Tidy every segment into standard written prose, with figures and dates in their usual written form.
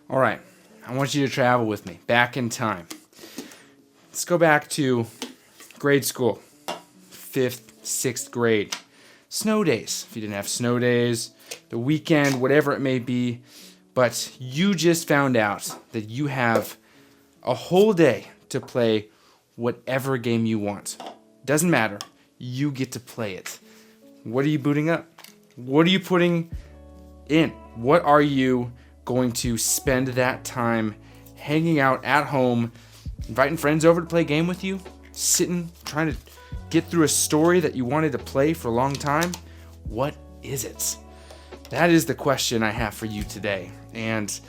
All right, I want you to travel with me back in time. Let's go back to grade school, 5th, 6th grade. Snow days, if you didn't have snow days, the weekend, whatever it may be. But you just found out that you have a whole day to play whatever game you want. Doesn't matter. You get to play it. What are you booting up? What are you putting in? What are you going to spend that time hanging out at home, inviting friends over to play a game with you, sitting, trying to get through a story that you wanted to play for a long time? What is it? That is the question I have for you today. And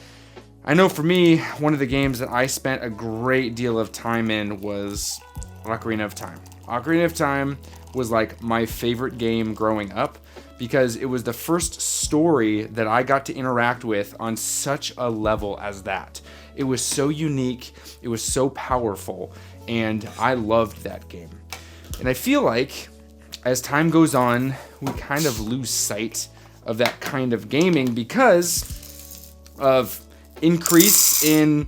I know for me, one of the games that I spent a great deal of time in was Ocarina of Time. Ocarina of Time was like my favorite game growing up because it was the first story that I got to interact with on such a level as that. It was so unique, it was so powerful, and I loved that game. And I feel like as time goes on, we kind of lose sight of that kind of gaming because of increase in,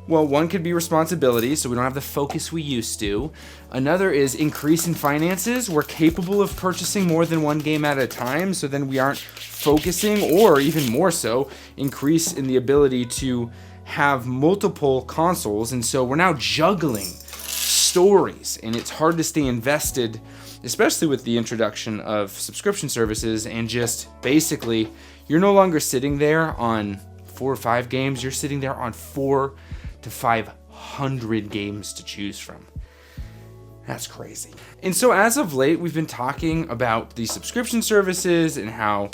well, one could be responsibility, so we don't have the focus we used to. Another is increase in finances. We're capable of purchasing more than one game at a time, so then we aren't focusing, or even more so, increase in the ability to have multiple consoles, and so we're now juggling stories, and it's hard to stay invested, especially with the introduction of subscription services, and just basically, you're no longer sitting there on 4 or 5 games, you're sitting there on 400 to 500 games to choose from. That's crazy. And so as of late, we've been talking about the subscription services and how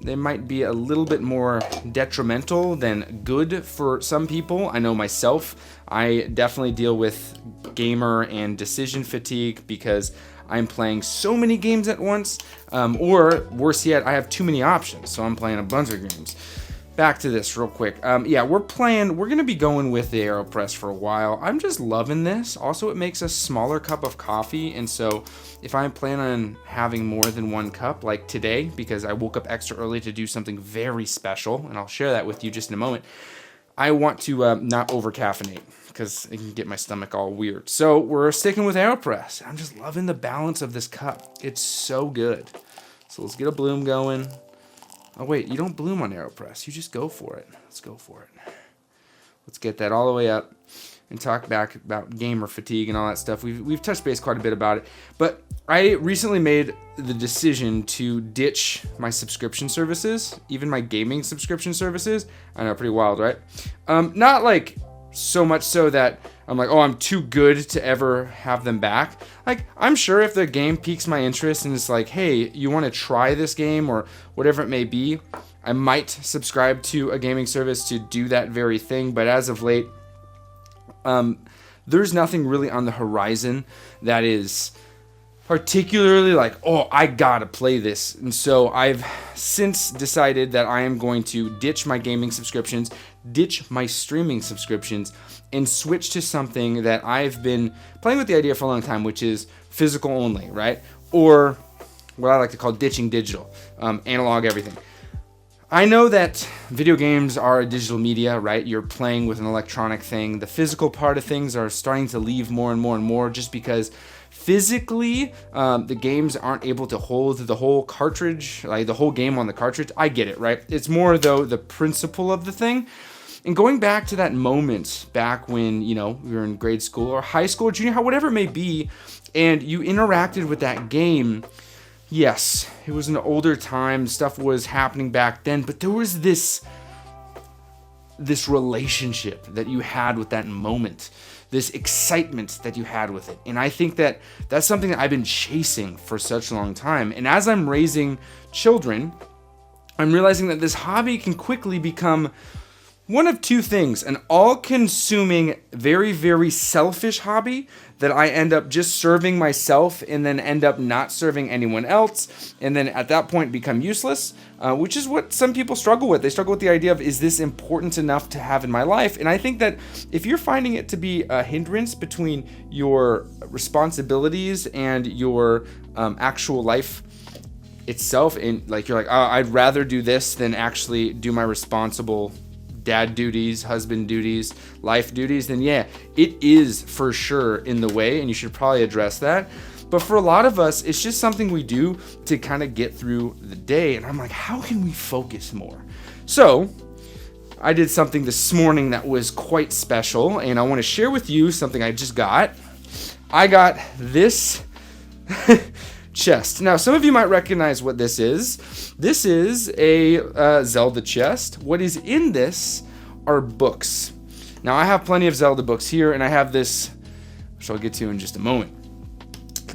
they might be a little bit more detrimental than good for some people. I know myself, I definitely deal with gamer and decision fatigue because I'm playing so many games at once, or worse yet, I have too many options, so I'm playing a bunch of games. Back to this real quick. We're going to be going with the AeroPress for a while. I'm just loving this. Also, it makes a smaller cup of coffee, and so if I plan on having more than one cup, like today, because I woke up extra early to do something very special, and I'll share that with you just in a moment, I want to not over-caffeinate, because it can get my stomach all weird. So we're sticking with AeroPress. I'm just loving the balance of this cup. It's so good. So let's get a bloom going. Oh wait, you don't bloom on AeroPress. You just go for it. Let's go for it. Let's get that all the way up and talk back about gamer fatigue and all that stuff. We've touched base quite a bit about it. But I recently made the decision to ditch my subscription services, even my gaming subscription services. I know, pretty wild, right? Not like so much so that I'm like, oh, I'm too good to ever have them back. Like, I'm sure if the game piques my interest and it's like, hey, you want to try this game or whatever it may be, I might subscribe to a gaming service to do that very thing. But as of late, there's nothing really on the horizon that is particularly like, oh, I gotta play this. And so I've since decided that I am going to ditch my gaming subscriptions, ditch my streaming subscriptions, and switch to something that I've been playing with the idea for a long time, which is physical only, right? Or what I like to call ditching digital, analog everything. I know that video games are a digital media, right? You're playing with an electronic thing. The physical part of things are starting to leave more and more and more just because physically the games aren't able to hold the whole cartridge, like the whole game on the cartridge. I get it, right? It's more, though, the principle of the thing. And going back to that moment back when, you know, we were in grade school or high school or junior high, whatever it may be, and you interacted with that game, yes, it was an older time, stuff was happening back then, but there was this relationship that you had with that moment, this excitement that you had with it. And I think that that's something that I've been chasing for such a long time. And as I'm raising children, I'm realizing that this hobby can quickly become one of two things: an all-consuming, very, very selfish hobby that I end up just serving myself and then end up not serving anyone else, and then at that point become useless, which is what some people struggle with. They struggle with the idea of, is this important enough to have in my life? And I think that if you're finding it to be a hindrance between your responsibilities and your actual life itself, and like you're like, oh, I'd rather do this than actually do my responsible dad duties, husband duties, life duties, then yeah, it is for sure in the way, and you should probably address that. But for a lot of us, it's just something we do to kind of get through the day. And I'm like, how can we focus more? So I did something this morning that was quite special, and I want to share with you something I just got. I got this chest. Now, some of you might recognize what this is. This is a Zelda chest. What is in this are books. Now, I have plenty of Zelda books here, and I have this, which I'll get to in just a moment.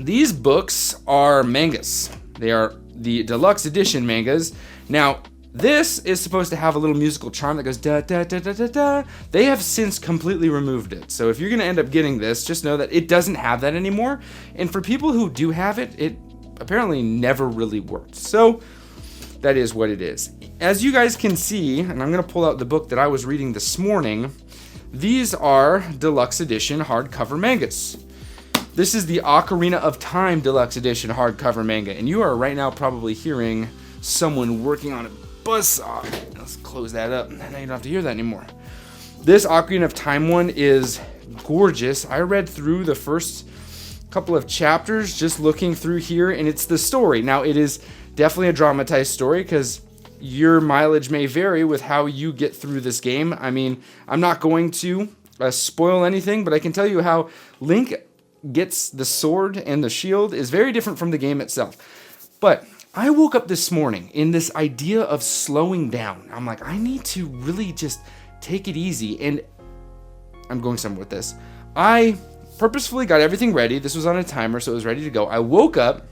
These books are mangas. They are the deluxe edition mangas. Now, this is supposed to have a little musical charm that goes da da da da da da. They have since completely removed it. So if you're going to end up getting this, just know that it doesn't have that anymore. And for people who do have it, it apparently never really worked. So that is what it is. As you guys can see, and I'm going to pull out the book that I was reading this morning, these are deluxe edition hardcover mangas. This is the Ocarina of Time Deluxe Edition hardcover manga, and you are right now probably hearing someone working on a buzzsaw. Let's close that up. Now you don't have to hear that anymore. This Ocarina of Time one is gorgeous. I read through the first couple of chapters just looking through here, and it's the story. Now, it is definitely a dramatized story because your mileage may vary with how you get through this game. I mean, I'm not going to spoil anything, but I can tell you how Link gets the sword and the shield is very different from the game itself. But I woke up this morning in this idea of slowing down. I'm like, I need to really just take it easy, and I'm going somewhere with this. I purposefully got everything ready. This was on a timer, so it was ready to go. I woke up,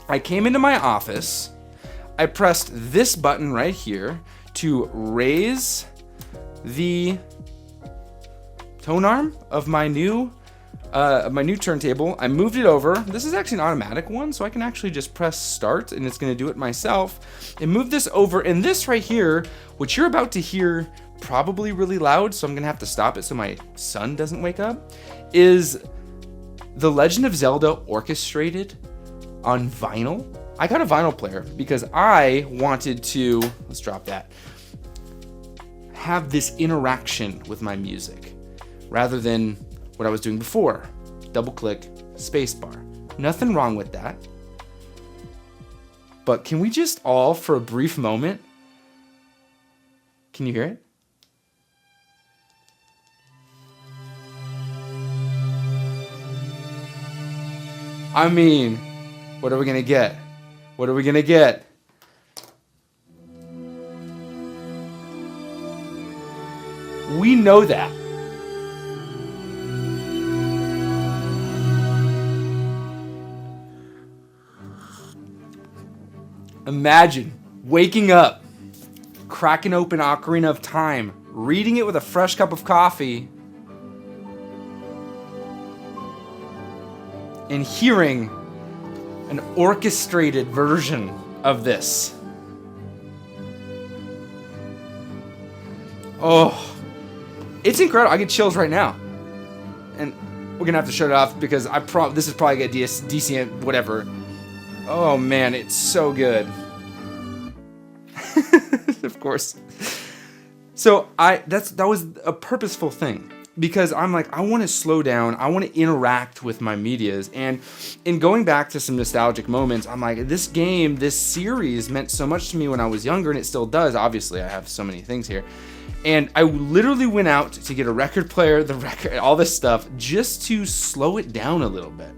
I came into my office, I pressed this button right here to raise the tone arm of my new turntable. I moved it over. This is actually an automatic one, so I can actually just press start and it's going to do it myself. And move this over, and this right here, which you're about to hear probably really loud, so I'm going to have to stop it so my son doesn't wake up, is The Legend of Zelda orchestrated on vinyl. I got a vinyl player because I wanted to, let's drop that, have this interaction with my music rather than what I was doing before. Double click, spacebar. Nothing wrong with that. But can we just all, for a brief moment, can you hear it? I mean, what are we gonna get? What are we gonna get? We know that. Imagine waking up, cracking open Ocarina of Time, reading it with a fresh cup of coffee, and hearing an orchestrated version of this. Oh, it's incredible. I get chills right now. And we're gonna have to shut it off because this is probably a DC whatever. Oh man, it's so good. Of course. So that was a purposeful thing because I'm like, I want to slow down. I want to interact with my medias. And in going back to some nostalgic moments, I'm like, this game, this series meant so much to me when I was younger, and it still does. Obviously, I have so many things here. And I literally went out to get a record player, all this stuff, just to slow it down a little bit.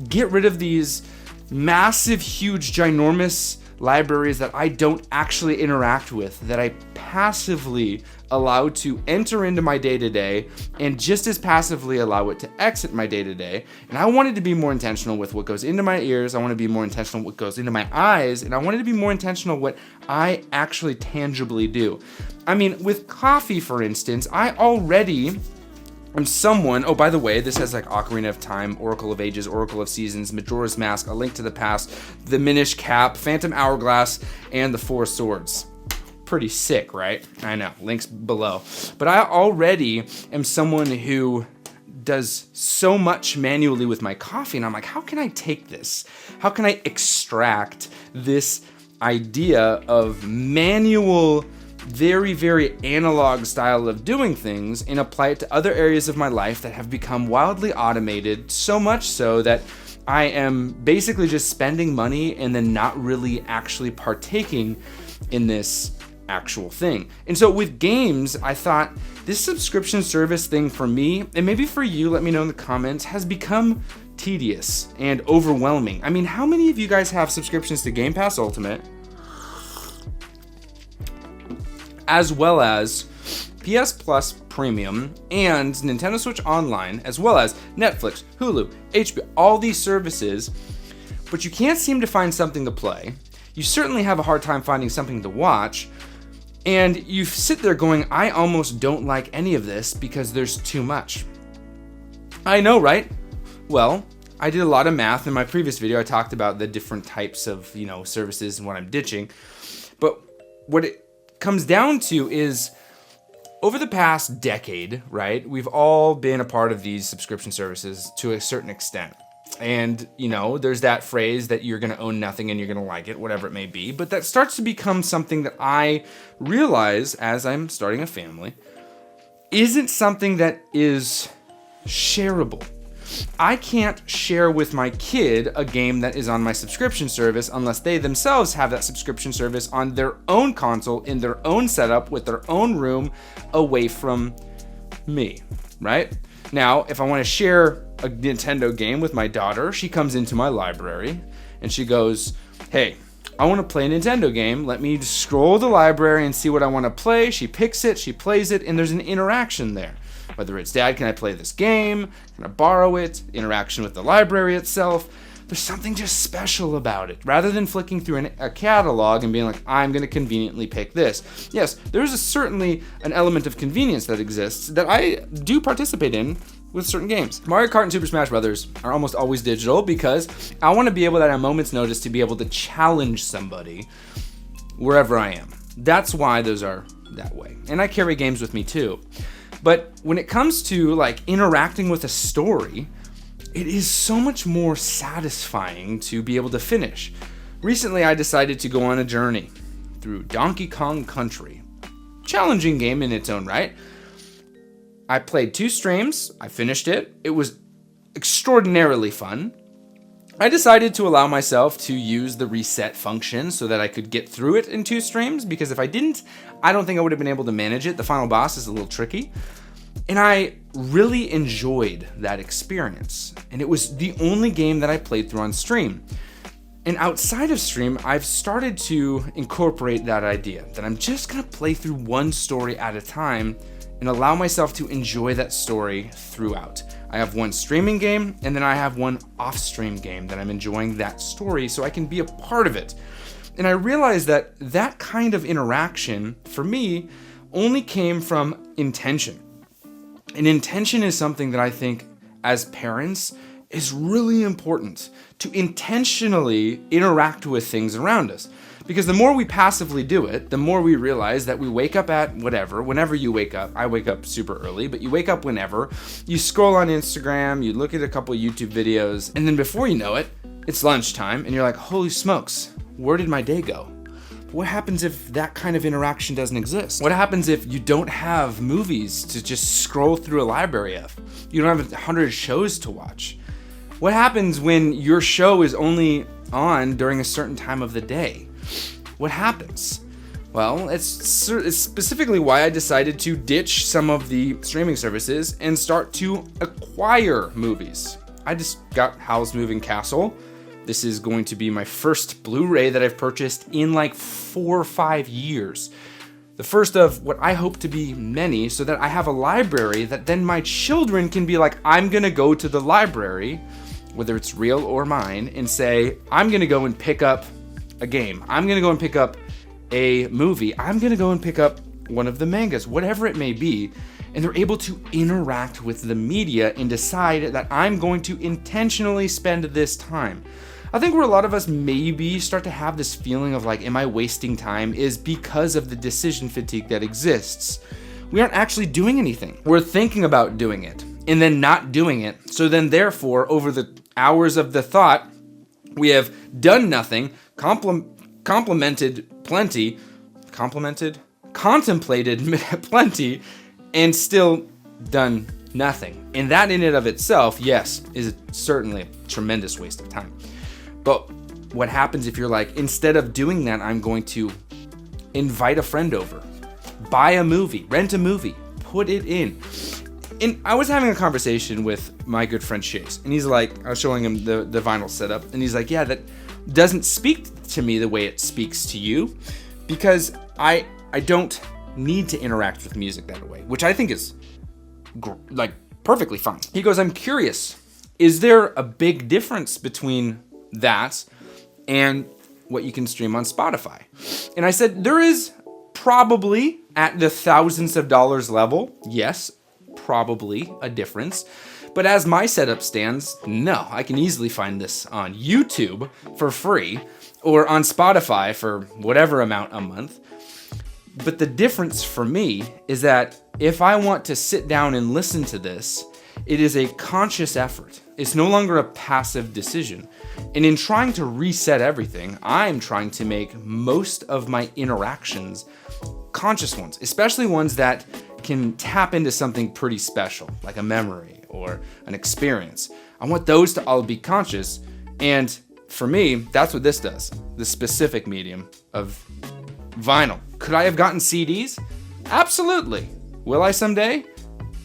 Get rid of these massive, huge, ginormous libraries that I don't actually interact with, that I passively allow to enter into my day-to-day and just as passively allow it to exit my day-to-day. And I wanted to be more intentional with what goes into my ears. I want to be more intentional with what goes into my eyes. And I wanted to be more intentional what I actually tangibly do. I mean, with coffee, for instance, I already I'm someone, oh, by the way, this has like Ocarina of Time, Oracle of Ages, Oracle of Seasons, Majora's Mask, A Link to the Past, The Minish Cap, Phantom Hourglass, and The Four Swords. Pretty sick, right? I know, links below. But I already am someone who does so much manually with my coffee, and I'm like, how can I take this? How can I extract this idea of manual very, very analog style of doing things and apply it to other areas of my life that have become wildly automated, so much so that I am basically just spending money and then not really actually partaking in this actual thing. And so with games, I thought this subscription service thing for me, and maybe for you, let me know in the comments, has become tedious and overwhelming. I mean, how many of you guys have subscriptions to Game Pass Ultimate, as well as PS Plus Premium and Nintendo Switch Online, as well as Netflix, Hulu, HBO, all these services, but you can't seem to find something to play. You certainly have a hard time finding something to watch, and you sit there going, I almost don't like any of this because there's too much. I know, right? Well, I did a lot of math in my previous video. I talked about the different types of, services and what I'm ditching. But what it comes down to is, over the past decade, right, we've all been a part of these subscription services to a certain extent. And, there's that phrase that you're going to own nothing and you're going to like it, whatever it may be. But that starts to become something that I realize as I'm starting a family isn't something that is shareable. I can't share with my kid a game that is on my subscription service unless they themselves have that subscription service on their own console, in their own setup, with their own room, away from me, right? Now, if I want to share a Nintendo game with my daughter, she comes into my library and she goes, hey, I want to play a Nintendo game. Let me scroll the library and see what I want to play. She picks it, she plays it, and there's an interaction there. Whether it's, Dad, can I play this game? Can I borrow it? Interaction with the library itself. There's something just special about it. Rather than flicking through a catalog and being like, I'm going to conveniently pick this. Yes, there's certainly an element of convenience that exists that I do participate in with certain games. Mario Kart and Super Smash Bros. Are almost always digital because I want to be able, at a moment's notice, to be able to challenge somebody wherever I am. That's why those are that way. And I carry games with me too. But when it comes to interacting with a story, it is so much more satisfying to be able to finish. Recently, I decided to go on a journey through Donkey Kong Country. Challenging game in its own right. I played 2 streams. I finished it. It was extraordinarily fun. I decided to allow myself to use the reset function so that I could get through it in 2 streams, because if I didn't, I don't think I would have been able to manage it. The final boss is a little tricky. And I really enjoyed that experience. And it was the only game that I played through on stream. And outside of stream, I've started to incorporate that idea that I'm just going to play through one story at a time and allow myself to enjoy that story throughout. I have one streaming game, and then I have one off-stream game that I'm enjoying that story so I can be a part of it. And I realized that that kind of interaction, for me, only came from intention. And intention is something that I think, as parents, is really important, to intentionally interact with things around us. Because the more we passively do it, the more we realize that we wake up at whenever you wake up. I wake up super early, but you wake up whenever. You scroll on Instagram, you look at a couple YouTube videos, and then before you know it, it's lunchtime, and you're like, holy smokes, where did my day go? What happens if that kind of interaction doesn't exist? What happens if you don't have movies to just scroll through a library of? You don't have 100 shows to watch? What happens when your show is only on during a certain time of the day? What happens? Well, it's specifically why I decided to ditch some of the streaming services and start to acquire movies. I just got Howl's Moving Castle. This is going to be my first Blu-ray that I've purchased in 4 or 5 years. The first of what I hope to be many, so that I have a library that then my children can be like, I'm gonna go to the library, whether it's real or mine, and say, I'm gonna go and pick up a game. I'm gonna go and pick up a movie. I'm gonna go and pick up one of the mangas, whatever it may be. And they're able to interact with the media and decide that I'm going to intentionally spend this time. I think where a lot of us maybe start to have this feeling of am I wasting time, is because of the decision fatigue that exists. We aren't actually doing anything. We're thinking about doing it and then not doing it. So then therefore, over the hours of the thought, we have done nothing, complimented plenty, complimented? contemplated plenty and still done nothing. And that in and of itself, yes, is certainly a tremendous waste of time. But what happens if you're like, instead of doing that, I'm going to invite a friend over, buy a movie, rent a movie, put it in. And I was having a conversation with my good friend Chase, and he's like, I was showing him the vinyl setup, and he's like, yeah, that doesn't speak to me the way it speaks to you, because I don't need to interact with music that way, which I think is like perfectly fine. He goes, I'm curious, is there a big difference between that and what you can stream on Spotify? And I said, there is probably at the thousands of dollars level, yes, probably a difference. But as my setup stands, no, I can easily find this on YouTube for free or on Spotify for whatever amount a month. But the difference for me is that if I want to sit down and listen to this, it is a conscious effort. It's no longer a passive decision. And in trying to reset everything, I'm trying to make most of my interactions conscious ones, especially ones that can tap into something pretty special, like a memory or an experience. I want those to all be conscious. And for me, that's what this does, the specific medium of vinyl. Could I have gotten CDs? Absolutely. Will I someday?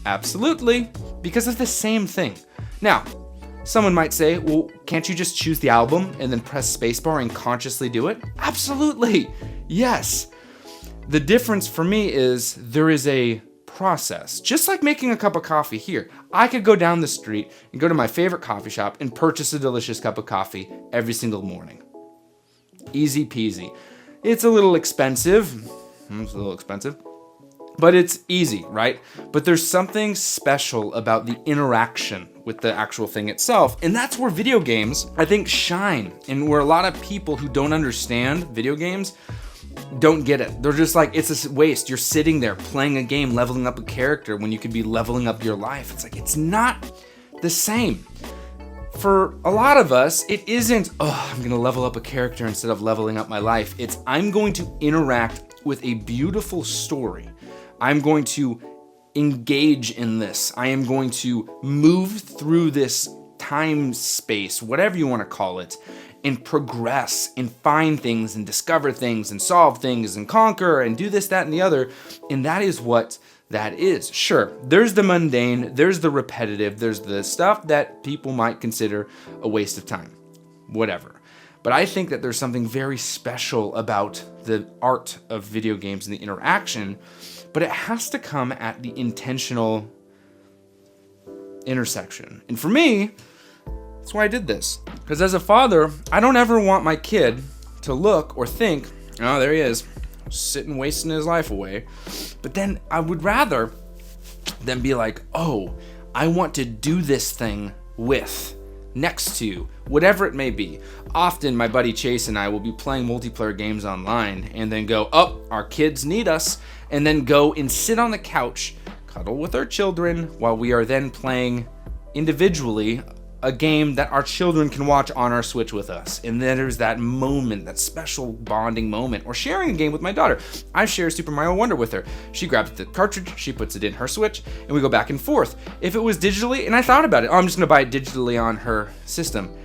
Absolutely. Because of the same thing. Now, someone might say, well, can't you just choose the album and then press spacebar and consciously do it? Absolutely. Yes. The difference for me is there is a process. Just like making a cup of coffee here. I could go down the street and go to my favorite coffee shop and purchase a delicious cup of coffee every single morning. Easy peasy. It's a little expensive. But it's easy, right? But there's something special about the interaction with the actual thing itself. And that's where video games, I think, shine. And where a lot of people who don't understand video games don't get it. They're just like, it's a waste. You're sitting there playing a game, leveling up a character when you could be leveling up your life. It's like, it's not the same. For a lot of us, it isn't, I'm going to level up a character instead of leveling up my life. It's, I'm going to interact with a beautiful story. I'm going to engage in this. I am going to move through this time space, whatever you want to call it, and progress and find things and discover things and solve things and conquer and do this, that, and the other. And that is what that is. Sure, there's the mundane, there's the repetitive, there's the stuff that people might consider a waste of time, whatever. But I think that there's something very special about the art of video games and the interaction, but it has to come at the intentional intersection. And for me, that's why I did this. Because as a father, I don't ever want my kid to look or think, oh, there he is, sitting wasting his life away. But then I would rather than be like, oh, I want to do this thing with, next to, whatever it may be. Often my buddy Chase and I will be playing multiplayer games online and then go, oh, our kids need us, and then go and sit on the couch, cuddle with our children while we are then playing individually a game that our children can watch on our Switch with us. And then there's that moment, that special bonding moment, or sharing a game with my daughter. I share Super Mario Wonder with her. She grabs the cartridge, she puts it in her Switch, and we go back and forth. If it was digitally, and I thought about it, I'm just gonna buy it digitally on her system.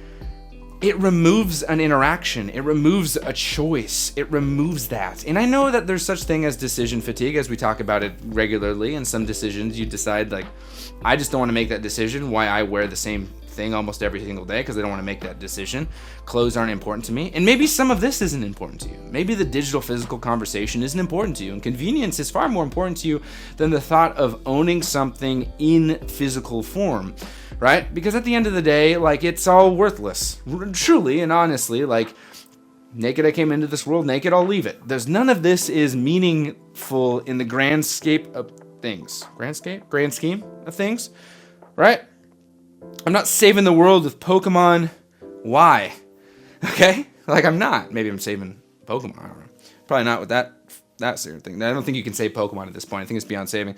It removes an interaction. It removes a choice. It removes that. And I know that there's such thing as decision fatigue, as we talk about it regularly. And some decisions you decide, like, I just don't want to make that decision. Why I wear the same thing almost every single day, because I don't want to make that decision. Clothes aren't important to me. And maybe some of this isn't important to you. Maybe the digital physical conversation isn't important to you. And convenience is far more important to you than the thought of owning something in physical form. Right? Because at the end of the day, like, it's all worthless. Truly and honestly, like, naked I came into this world, naked I'll leave it. There's none of this is meaningful in the grand scheme of things. Grand scheme of things? Right? I'm not saving the world with Pokemon. Why? Okay? Like, I'm not. Maybe I'm saving Pokemon. I don't know. Probably not with that certain thing. I don't think you can save Pokemon at this point. I think it's beyond saving.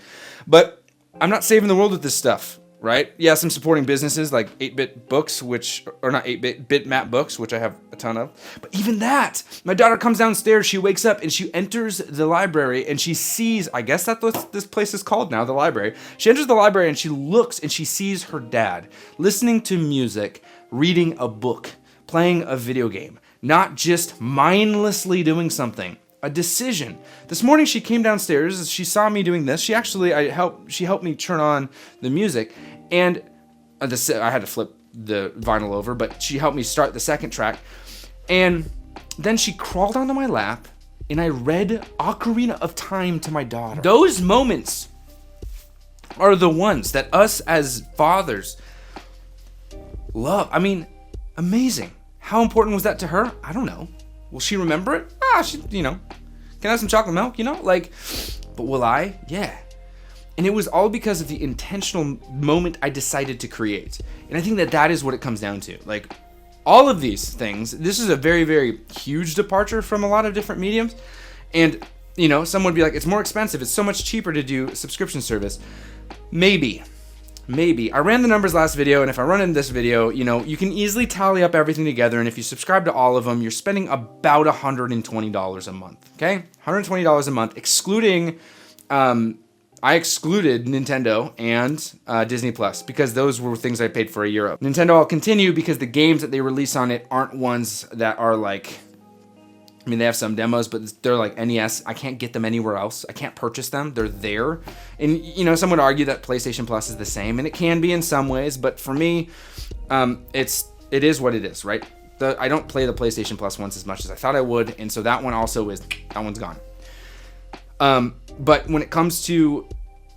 But I'm not saving the world with this stuff. right? Yes, I'm supporting businesses like 8-Bit Books, or not 8-Bit, Bitmap Books, which I have a ton of. But even that, my daughter comes downstairs, she wakes up and she enters the library and she sees, I guess that's what this place is called now, the library. She enters the library and she looks and she sees her dad listening to music, reading a book, playing a video game, not just mindlessly doing something. A decision. This morning she came downstairs, she saw me doing this. She helped me turn on the music, and I had to flip the vinyl over, but she helped me start the second track. And then she crawled onto my lap and I read Ocarina of Time to my daughter. Those moments are the ones that us as fathers love. I mean, amazing. How important was that to her? I don't know. Will she remember it? She, can I have some chocolate milk, but will I? Yeah. And it was all because of the intentional moment I decided to create. And I think that is what it comes down to. Like, all of these things, this is a very, very huge departure from a lot of different mediums. And, some would be like, it's more expensive. It's so much cheaper to do subscription service. Maybe. I ran the numbers last video, and if I run in this video, you can easily tally up everything together, and if you subscribe to all of them, you're spending about $120 a month, okay? $120 a month, excluding, I excluded Nintendo and Disney Plus, because those were things I paid for a year of. Nintendo I'll continue because the games that they release on it aren't ones that are like, they have some demos, but they're like NES. I can't get them anywhere else. I can't purchase them. They're there. And, some would argue that PlayStation Plus is the same, and it can be in some ways, but for me, it is what it is, right? I don't play the PlayStation Plus once as much as I thought I would, and so that one's gone. But when it comes to,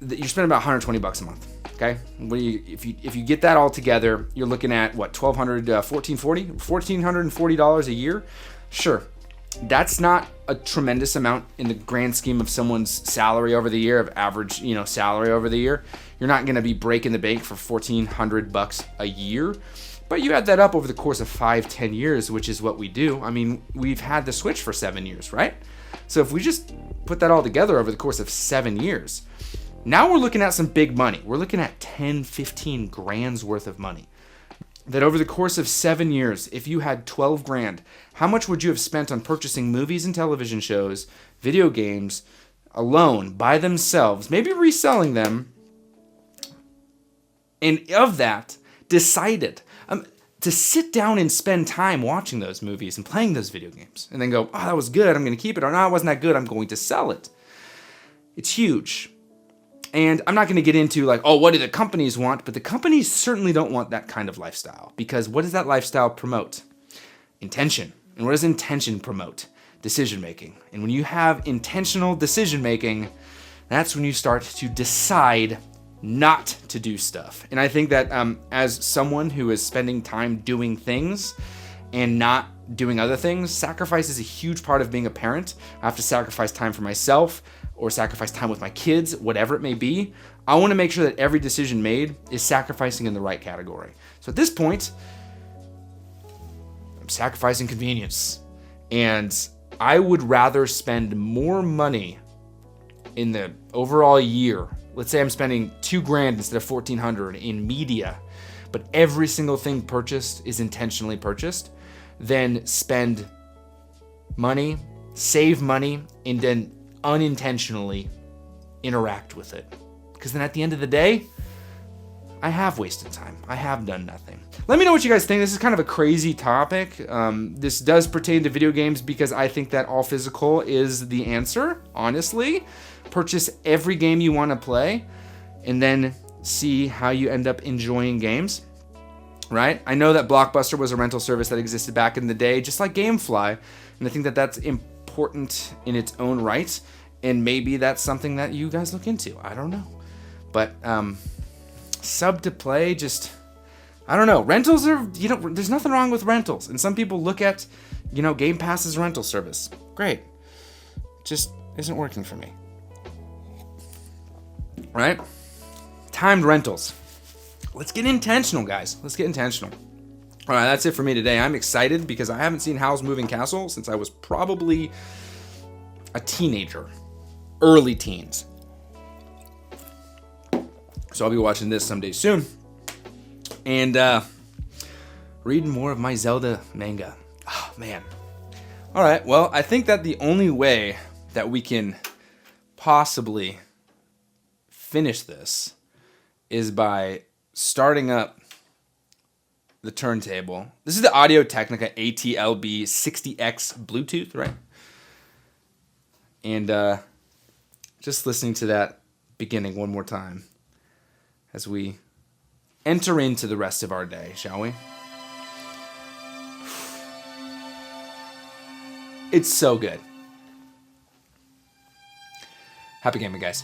you're spending about $120 a month, okay? If you get that all together, you're looking at, what, $1,440 a year? Sure. That's not a tremendous amount in the grand scheme of someone's salary over the year, of average, salary over the year. You're not going to be breaking the bank for $1,400 a year, but you add that up over the course of 5-10 years, which is what we do. We've had the Switch for 7 years, right? So if we just put that all together over the course of 7 years, now we're looking at some big money. We're looking at 10-15 grand's worth of money. That over the course of 7 years, if you had 12 grand, how much would you have spent on purchasing movies and television shows, video games, alone, by themselves, maybe reselling them, and of that, decided to sit down and spend time watching those movies and playing those video games, and then go, oh, that was good, I'm going to keep it, or no, it wasn't that good, I'm going to sell it. It's huge. And I'm not going to get into like, oh, what do the companies want? But the companies certainly don't want that kind of lifestyle, because what does that lifestyle promote? Intention. And what does intention promote? Decision making. And when you have intentional decision making, that's when you start to decide not to do stuff. And I think that as someone who is spending time doing things and not doing other things, sacrifice is a huge part of being a parent. I have to sacrifice time for myself, or sacrifice time with my kids, whatever it may be. I want to make sure that every decision made is sacrificing in the right category. So at this point, I'm sacrificing convenience. And I would rather spend more money in the overall year. Let's say I'm spending $2,000 instead of $1,400 in media, but every single thing purchased is intentionally purchased, than spend money, save money, and then unintentionally interact with it. Because then at the end of the day, I have wasted time. I have done nothing. Let me know what you guys think. This is kind of a crazy topic. This does pertain to video games because I think that all physical is the answer, honestly. Purchase every game you want to play and then see how you end up enjoying games, right? I know that Blockbuster was a rental service that existed back in the day, just like GameFly, and I think that that's important in its own right, and maybe that's something that you guys look into. I don't know. But sub to play, just, I don't know. Rentals are, there's nothing wrong with rentals. And some people look at, Game Pass as rental service. Great. Just isn't working for me. Right? Timed rentals. Let's get intentional, guys. Let's get intentional. All right, that's it for me today. I'm excited because I haven't seen Howl's Moving Castle since I was probably a teenager, early teens. So I'll be watching this someday soon. And reading more of my Zelda manga. Oh, man. All right, well, I think that the only way that we can possibly finish this is by starting up the turntable. This is the Audio-Technica ATLB 60X Bluetooth, right? And just listening to that beginning one more time as we enter into the rest of our day, shall we? It's so good. Happy gaming, guys.